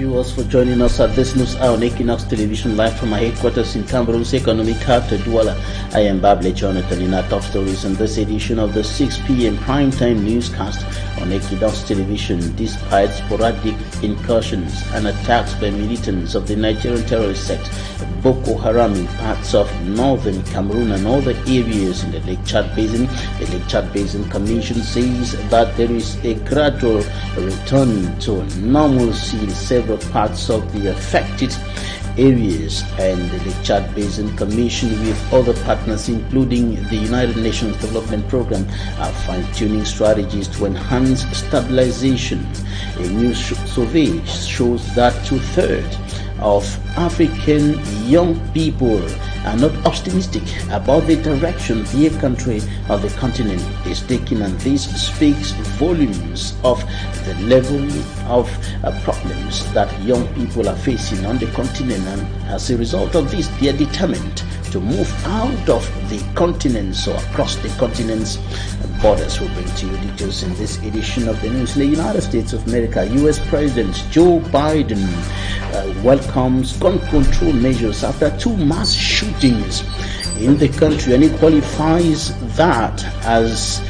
viewers, for joining us at this news hour on Equinoxe Television, live from our headquarters in Cameroon's economic capital, Douala. I am Bable Jonathan. In our top stories in this edition of the 6 p.m. primetime newscast on Equinoxe Television. Despite sporadic incursions and attacks by militants of the Nigerian terrorist sect Boko Haram in parts of northern Cameroon and other areas in the Lake Chad Basin, the Lake Chad Basin Commission says that there is a gradual return to normalcy in several parts of the affected areas, and the Lake Chad Basin Commission with other partners including the United Nations Development Programme are fine-tuning strategies to enhance stabilization. A new survey shows that 2/3 of African young people are not optimistic about the direction the country of the continent is taking, and this speaks volumes of the level of problems that young people are facing on the continent, and as a result of this they are determined to move out of the continents or across the continent's borders. We'll bring to you details in this edition of the news. In the United States of America, U.S. President Joe Biden welcomes gun control measures after 2 mass shootings in the country, and he qualifies that as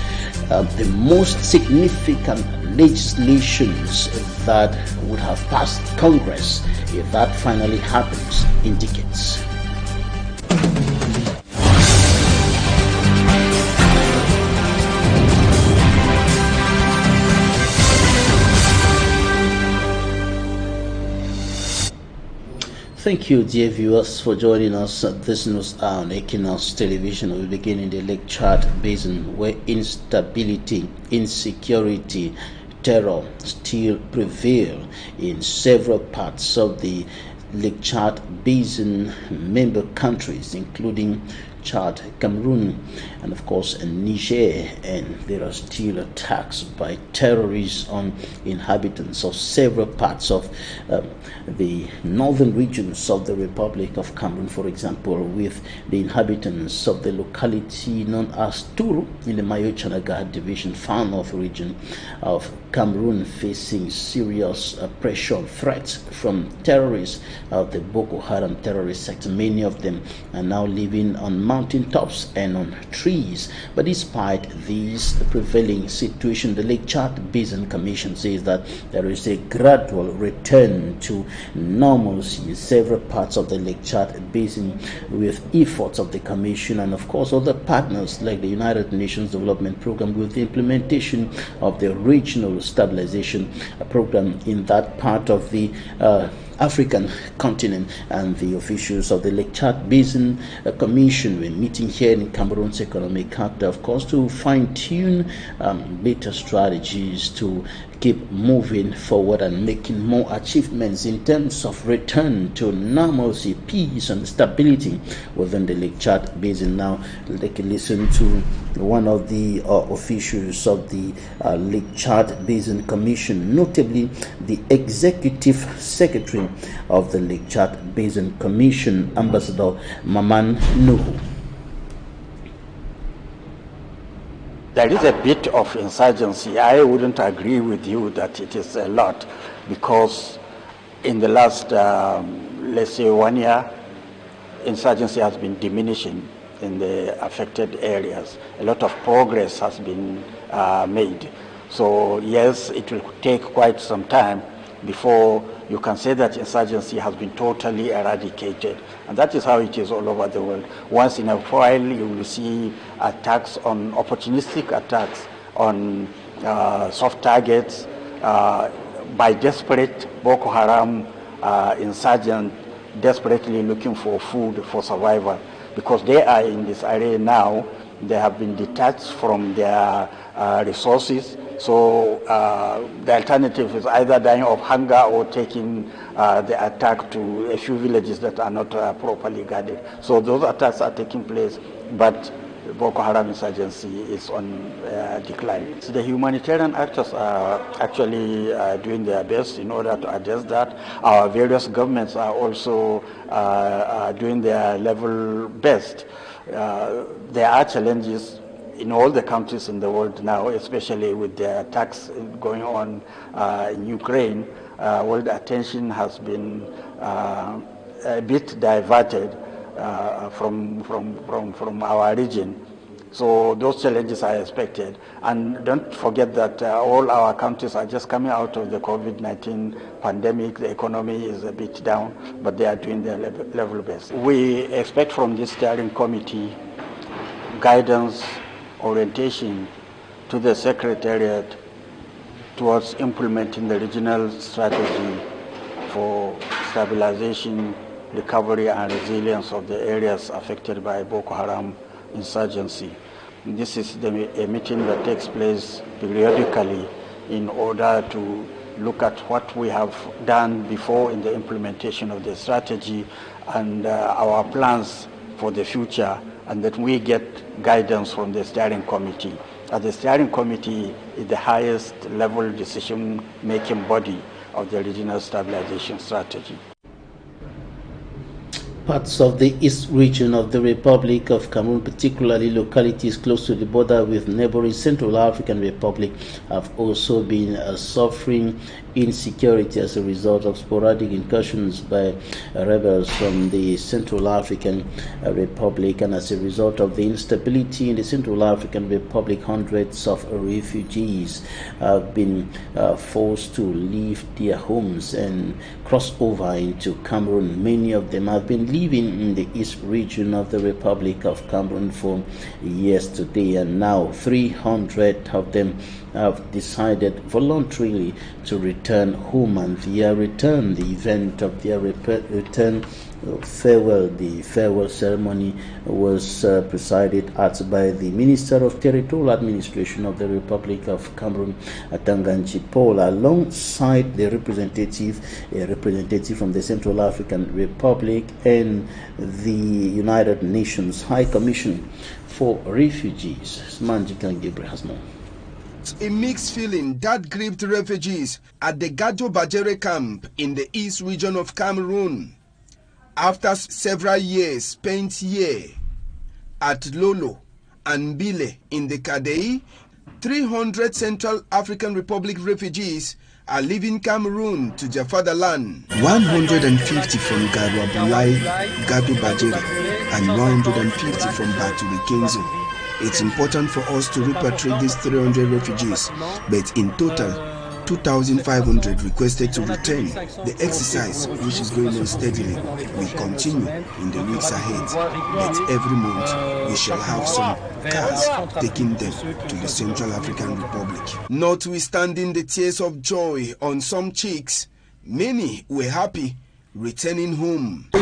the most significant legislations that would have passed Congress if that finally happens in decades. Thank you, dear viewers, for joining us at this news hour on Equinoxe Television. We begin in the Lake Chad Basin, where instability, insecurity, terror still prevail in several parts of the Lake Chad Basin member countries, including Chad, Cameroon, and of course Niger, and there are still attacks by terrorists on inhabitants of several parts of the northern regions of the Republic of Cameroon. For example, with the inhabitants of the locality known as Turu in the Mayo-Chanaga division, far north region of Cameroon, facing serious pressure threats from terrorists of the Boko Haram terrorist sector. Many of them are now living on mountain tops and on trees. But despite this prevailing situation, the Lake Chad Basin Commission says that there is a gradual return to normalcy in several parts of the Lake Chad Basin, with efforts of the Commission and of course other partners like the United Nations Development Programme, with the implementation of the Regional Stabilization Programme in that part of the African continent. And the officials of the Lake Chad Basin Commission were meeting here in Cameroon's economic capital, of course, to fine-tune better strategies to keep moving forward and making more achievements in terms of return to normalcy, peace and stability within the Lake Chad Basin. Now, they can listen to one of the officials of the Lake Chad Basin Commission, notably the Executive Secretary of the Lake Chad Basin Commission, Ambassador Maman Nuhu. There is a bit of insurgency. I wouldn't agree with you that it is a lot, because in the last, let's say 1 year, insurgency has been diminishing in the affected areas. A lot of progress has been made. So yes, it will take quite some time before you can say that insurgency has been totally eradicated. And that is how it is all over the world. Once in a while, you will see attacks on, opportunistic attacks on soft targets by desperate Boko Haram insurgents desperately looking for food for survival. Because they are in this area now, they have been detached from their resources. So the alternative is either dying of hunger or taking the attack to a few villages that are not properly guarded. So those attacks are taking place, but Boko Haram insurgency is on decline. So the humanitarian actors are actually doing their best in order to address that. Our various governments are also doing their level best. There are challenges in all the countries in the world now, especially with the attacks going on in Ukraine. world attention has been a bit diverted from our region. So those challenges are expected. And don't forget that all our countries are just coming out of the COVID-19 pandemic. The economy is a bit down, but they are doing their level best. We expect from this steering committee guidance, orientation to the Secretariat towards implementing the regional strategy for stabilization, recovery and resilience of the areas affected by Boko Haram insurgency. This is a meeting that takes place periodically in order to look at what we have done before in the implementation of the strategy and our plans for the future, and that we get guidance from the steering committee. The steering committee is the highest level decision-making body of the regional stabilization strategy. Parts of the east region of the Republic of Cameroon, particularly localities close to the border with neighboring Central African Republic, have also been suffering insecurity as a result of sporadic incursions by rebels from the Central African Republic, and as a result of the instability in the Central African Republic, hundreds of refugees have been forced to leave their homes and cross over into Cameroon. Many of them have been living in the east region of the Republic of Cameroon for years today, and now 300 of them have decided voluntarily to return home, and their return, the event of their return the farewell ceremony was presided at by the Minister of Territorial Administration of the Republic of Cameroon, Tanganji Paul, alongside the representative from the Central African Republic and the United Nations High Commission for Refugees. Manjikan Gabriel has more. A mixed feeling that gripped refugees at the Gado Bajere camp in the east region of Cameroon. After several years spent here at Lolo and Bile in the Kadei, 300 Central African Republic refugees are leaving Cameroon to their fatherland. 150 from Garwabulai, Gado Bajere, and 150 from Baturi Kenzo. It's important for us to repatriate these 300 refugees, but in total, 2,500 requested to return. The exercise, which is going on steadily, will continue in the weeks ahead. But every month, we shall have some cars taking them to the Central African Republic. Notwithstanding the tears of joy on some cheeks, many were happy returning home. He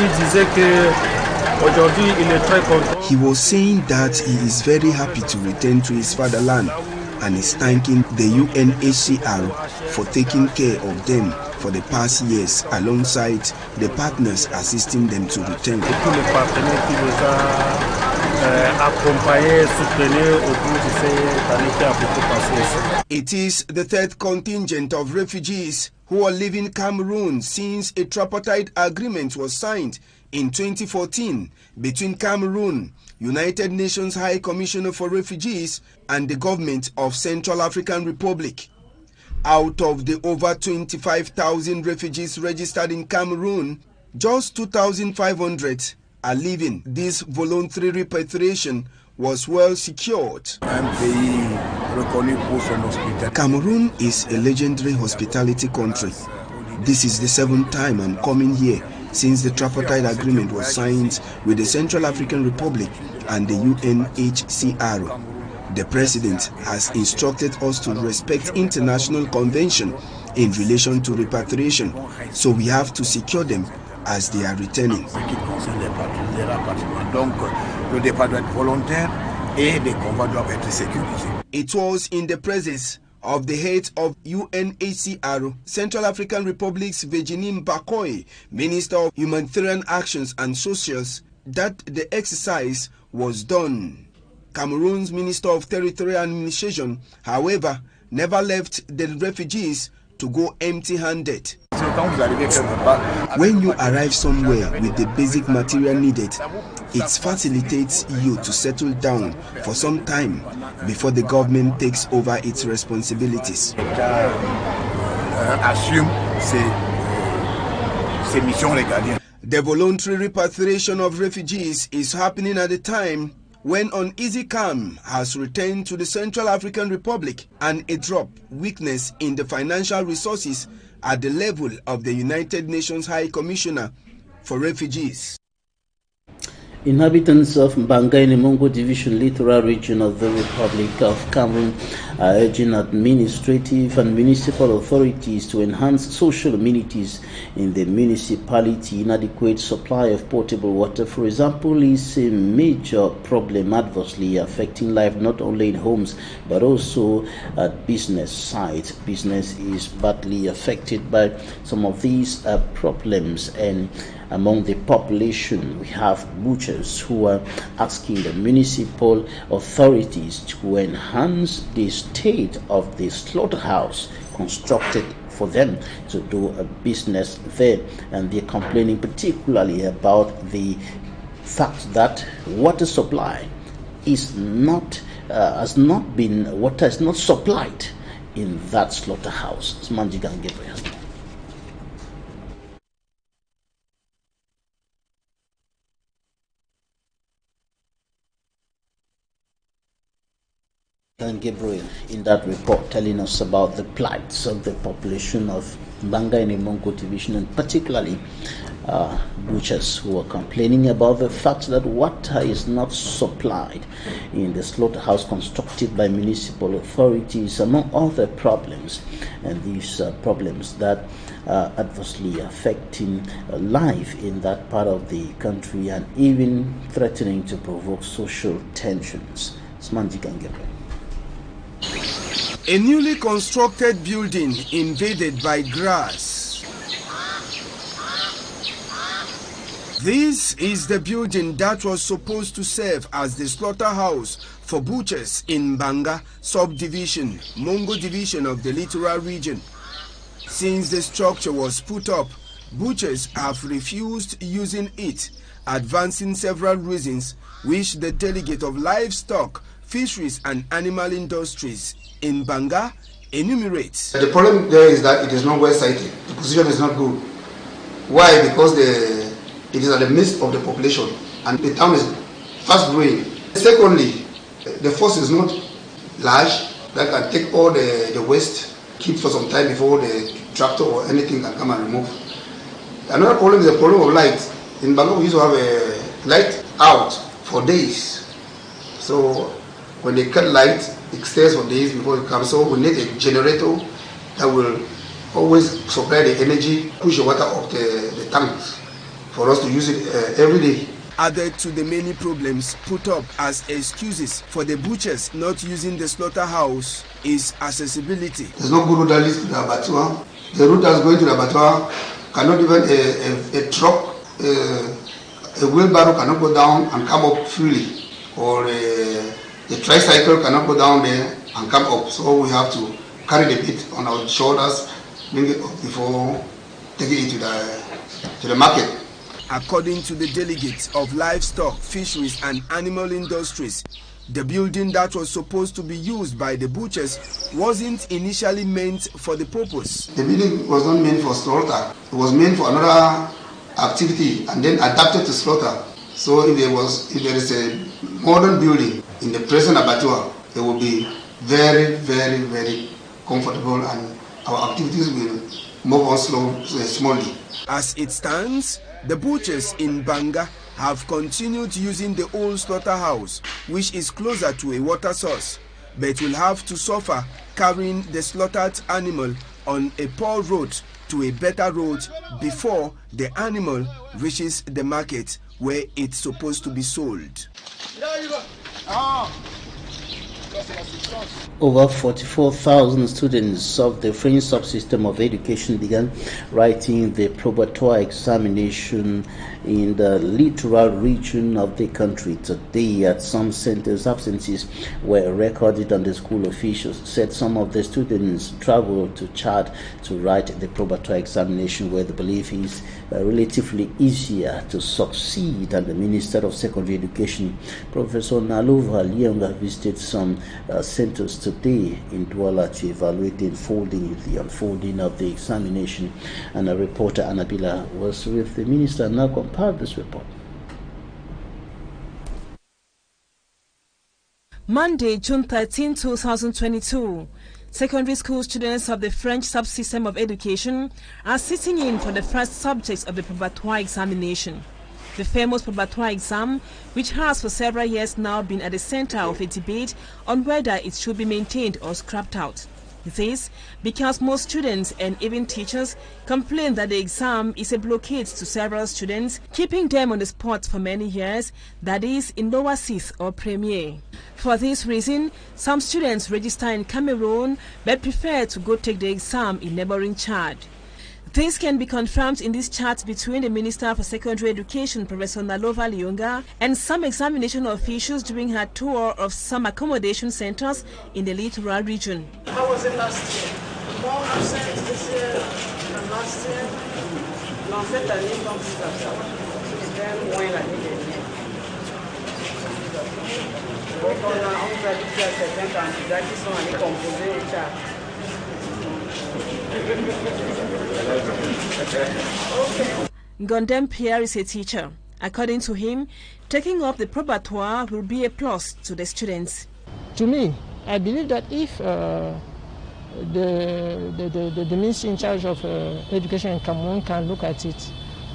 was saying that he is very happy to return to his fatherland, and is thanking the UNHCR for taking care of them for the past years, alongside the partners assisting them to return. It is the third contingent of refugees who are leaving Cameroon since a tripartite agreement was signed in 2014 between Cameroon, United Nations High Commissioner for Refugees, and the government of Central African Republic. Out of the over 25,000 refugees registered in Cameroon, just 2,500 are leaving. This voluntary repatriation was well secured. Cameroon is a legendary hospitality country. This is the 7th time I'm coming here since the tripartite agreement was signed with the Central African Republic and the UNHCR. The President has instructed us to respect international convention in relation to repatriation, so we have to secure them as they are returning. It was in the presence of the head of UNHCR, Central African Republic's Virginie Mbakoy, Minister of Humanitarian Actions and Socials, that the exercise was done. Cameroon's Minister of Territorial Administration, however, never left the refugees to go empty-handed. When you arrive somewhere with the basic material needed, it facilitates you to settle down for some time before the government takes over its responsibilities. ces missions régaliennes. The voluntary repatriation of refugees is happening at a time when uneasy calm has returned to the Central African Republic and a drop weakness in the financial resources at the level of the United Nations High Commissioner for Refugees. Inhabitants of Mbanga in the Mongo Division littoral region of the Republic of Cameroon are urging administrative and municipal authorities to enhance social amenities in the municipality. Inadequate supply of potable water, for example, is a major problem adversely affecting life not only in homes but also at business sites. Business is badly affected by some of these problems, and among the population, we have butchers who are asking the municipal authorities to enhance the state of the slaughterhouse constructed for them to do a business there. And they're complaining particularly about the fact that water supply is not water is not supplied in that slaughterhouse. Manjigan Gabriel. And Gabriel in that report telling us about the plights of the population of Mbanga in the Mongo Division, and particularly butchers who are complaining about the fact that water is not supplied in the slaughterhouse constructed by municipal authorities, among other problems. And these problems that are adversely affecting life in that part of the country and even threatening to provoke social tensions. Smanjikan Gabriel. A newly constructed building invaded by grass. This is the building that was supposed to serve as the slaughterhouse for butchers in Mbanga subdivision, Mongo division of the littoral region. Since the structure was put up, butchers have refused using it, advancing several reasons which the delegate of livestock, fisheries and animal industries in Mbanga enumerates. The problem there is that it is not well sited. The position is not good. Why? Because it is at the midst of the population and the town is fast growing. Secondly, the force is not large that can take all the waste, keep for some time before the tractor or anything can come and remove. Another problem is the problem of light. In Mbanga we used to have a light out for days. So when they cut light, it stays for days before it comes. So we need a generator that will always supply the energy, push the water up the tanks for us to use it every day. Added to the many problems put up as excuses for the butchers not using the slaughterhouse is accessibility. There's no good road that leads to the abattoir. The route that's going to the abattoir cannot even a truck, a wheelbarrow cannot go down and come up freely, or the tricycle cannot go down there and come up, so we have to carry the bit on our shoulders, bring it up before taking it to the market. According to the delegates of livestock, fisheries and animal industries, the building that was supposed to be used by the butchers wasn't initially meant for the purpose. The building was not meant for slaughter. It was meant for another activity and then adapted to slaughter. So if there is a modern building in the present abattoir, it will be very, very, very comfortable and our activities will move on smoothly. As it stands, the butchers in Mbanga have continued using the old slaughterhouse, which is closer to a water source, but will have to suffer carrying the slaughtered animal on a poor road to a better road before the animal reaches the market where it's supposed to be sold. Over 44,000 students of the French subsystem of education began writing the probatoire examination in the littoral region of the country. Today, at some centers, absences were recorded, and the school officials said some of the students traveled to Chad to write the probatoire examination, where the belief is relatively easier to succeed. And the Minister of Secondary Education, Professor Nalova Lianga, visited some centers today in Douala to evaluate the unfolding of the examination. And a reporter, Annabila, was with the minister and now compiled this report. Monday, June 13, 2022. Secondary school students of the French subsystem of education are sitting in for the first subjects of the probatoire examination. The famous probatoire exam, which has for several years now been at the center of a debate on whether it should be maintained or scrapped out. This because most students and even teachers complain that the exam is a blockade to several students, keeping them on the spot for many years, that is, in lower sixth or premier. For this reason, some students register in Cameroon but prefer to go take the exam in neighboring Chad. This can be confirmed in this chat between the Minister for Secondary Education, Professor Nalova Lianga, and some examination officials during her tour of some accommodation centers in the littoral region. How was it last year? More absent this year than last year? Non, cette année, donc ça c'était moins l'année dernière. Donc on a dit à certains candidats qui sont allés composer au chat. Gondem Pierre is a teacher. According to him, taking up the probatoire will be a plus to the students. To me, I believe that if the ministry in charge of education in Cameroon can look at it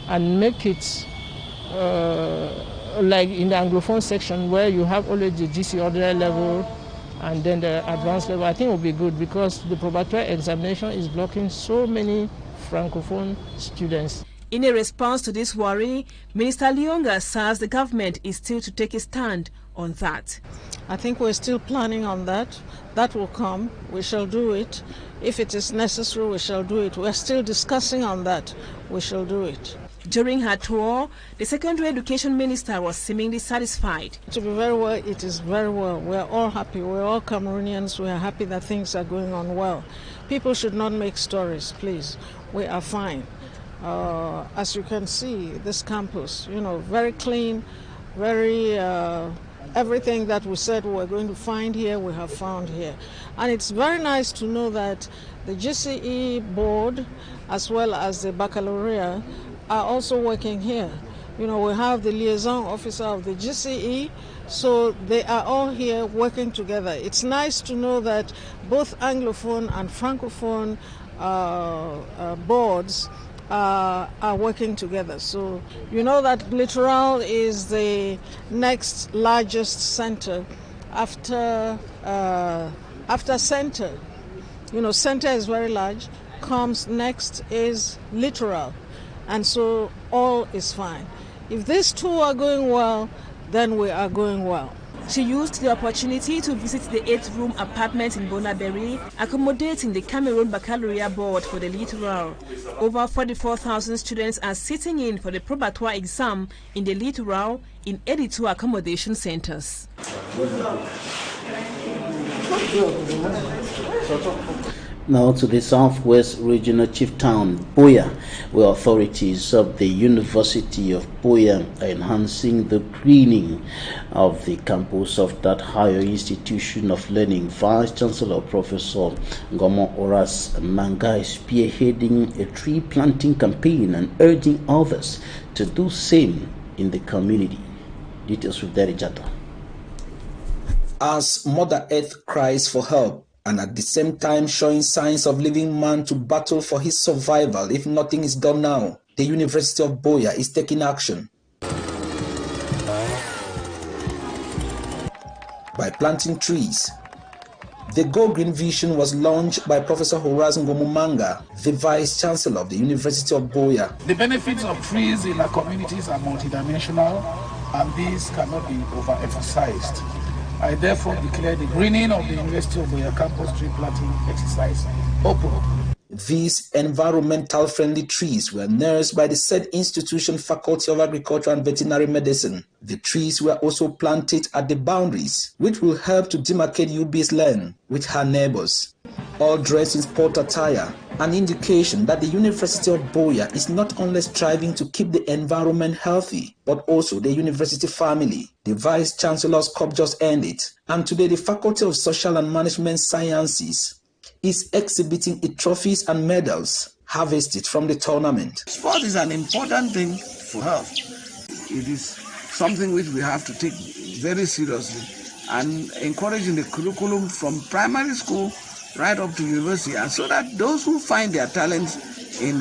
and make it like in the Anglophone section where you have only the GC ordinary level and then the advanced level, I think it will be good, because the probatoire examination is blocking so many Francophone students. In a response to this worry, Minister Lionga says the government is still to take a stand on that. I think we're still planning on that. That will come. We shall do it. If it is necessary, we shall do it. We're still discussing on that. We shall do it. During her tour, the Secondary Education Minister was seemingly satisfied. To be very well, it is very well. We're all happy. We're all Cameroonians. We are happy that things are going on well. People should not make stories, please. We are fine. As you can see, this campus, very clean, very everything that we said we were going to find here, we have found here. And it's very nice to know that the GCE board, as well as the baccalaureate, are also working here. We have the liaison officer of the GCE, so they are all here working together. It's nice to know that both Anglophone and Francophone boards are working together. So that Littoral is the next largest center after Center. Center is very large. Comes next is Littoral. And so all is fine. If these two are going well, then we are going well. She used the opportunity to visit the 8-room apartment in Bonaberry, accommodating the Cameroon Baccalaureate Board for the Littoral. Over 44,000 students are sitting in for the probatoire exam in the Littoral in 82 accommodation centers. Now to the southwest regional chief town, Buea, where authorities of the University of Buea are enhancing the greening of the campus of that higher institution of learning. Vice Chancellor Professor Ngomo Oras Manga is spearheading a tree planting campaign and urging others to do same in the community. Details with Derry Jato. As Mother Earth cries for help, and at the same time showing signs of leaving man to battle for his survival if nothing is done now, the University of Buea is taking action. By planting trees. The Go Green Vision was launched by Professor Horace Ngomumanga, the Vice Chancellor of the University of Buea. The benefits of trees in our communities are multidimensional, and these cannot be overemphasized. I therefore declare the greening of the University of Buea campus tree planting exercise open. These environmental friendly trees were nursed by the said institution Faculty of Agriculture and Veterinary Medicine. The trees were also planted at the boundaries, which will help to demarcate UB's land with her neighbors. All dressed in sport attire, an indication that the University of Boya is not only striving to keep the environment healthy, but also the university family. The Vice Chancellor's Cup just ended, and today the Faculty of Social and Management Sciences is exhibiting its trophies and medals harvested from the tournament. Sport is an important thing for health. It is something which we have to take very seriously and encourage in the curriculum from primary school right up to university, and so that those who find their talents in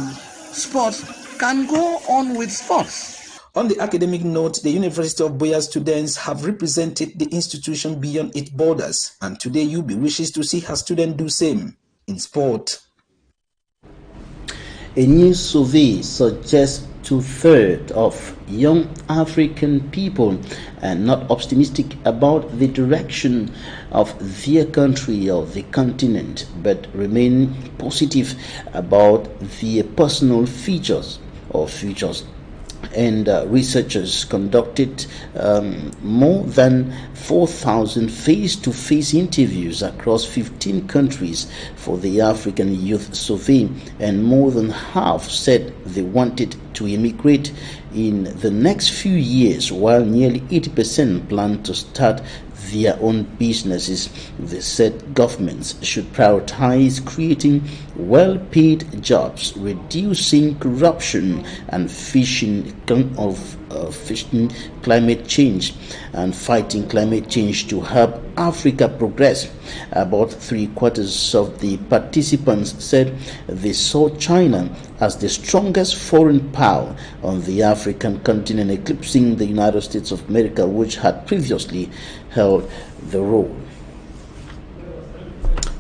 sports can go on with sports. On the academic note, the University of Boya students have represented the institution beyond its borders, and today UB wishes to see her students do same in sport. A new survey suggests 2/3 of young African people are not optimistic about the direction of their country or the continent, but remain positive about their personal futures. And researchers conducted more than 4,000 face-to-face interviews across 15 countries for the African Youth Survey, and more than half said they wanted to immigrate in the next few years, while nearly 80% plan to start their own businesses. They said governments should prioritize creating well-paid jobs, reducing corruption, and fighting climate change to help Africa progress. About 3/4 of the participants said they saw China as the strongest foreign power on the African continent, eclipsing the United States of America, which had previously held the role.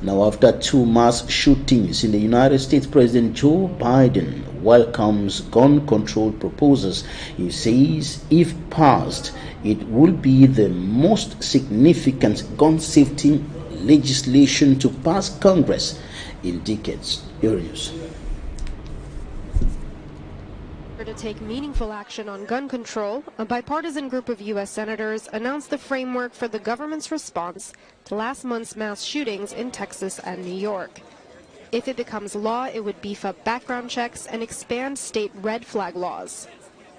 Now, after 2 mass shootings in the United States, President Joe Biden welcomes gun control proposals. He says if passed, it will be the most significant gun safety legislation to pass Congress in decades. News. To take meaningful action on gun control, a bipartisan group of U.S. senators announced the framework for the government's response to last month's mass shootings in Texas and New York. If it becomes law, it would beef up background checks and expand state red flag laws.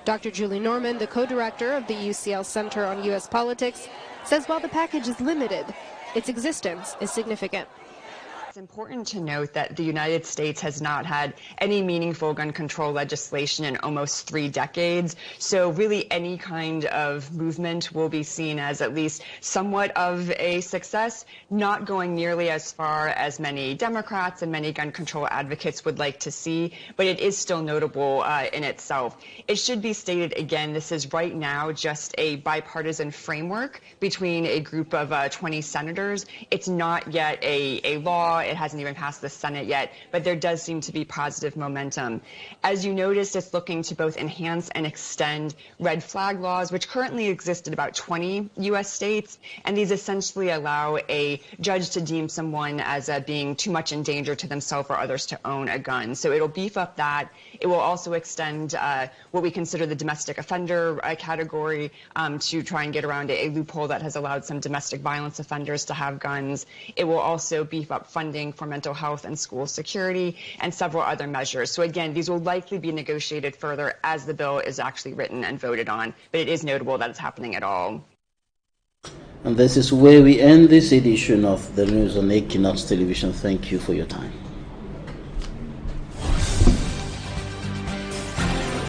Dr. Julie Norman, the co-director of the UCL Center on U.S. Politics, says while the package is limited, its existence is significant. It's important to note that the United States has not had any meaningful gun control legislation in almost 3 decades. So really any kind of movement will be seen as at least somewhat of a success, not going nearly as far as many Democrats and many gun control advocates would like to see, but it is still notable in itself. It should be stated again, this is right now just a bipartisan framework between a group of 20 senators. It's not yet a law. It hasn't even passed the Senate yet, but there does seem to be positive momentum. As you noticed, it's looking to both enhance and extend red flag laws, which currently exist in about 20 U.S. states, and these essentially allow a judge to deem someone as being too much in danger to themselves or others to own a gun. So it'll beef up that. It will also extend what we consider the domestic offender category to try and get around a loophole that has allowed some domestic violence offenders to have guns. It will also beef up funding for mental health and school security and several other measures. So again, these will likely be negotiated further as the bill is actually written and voted on, but it is notable that it's happening at all. And this is where we end this edition of the news on Equinoxe Television. Thank you for your time.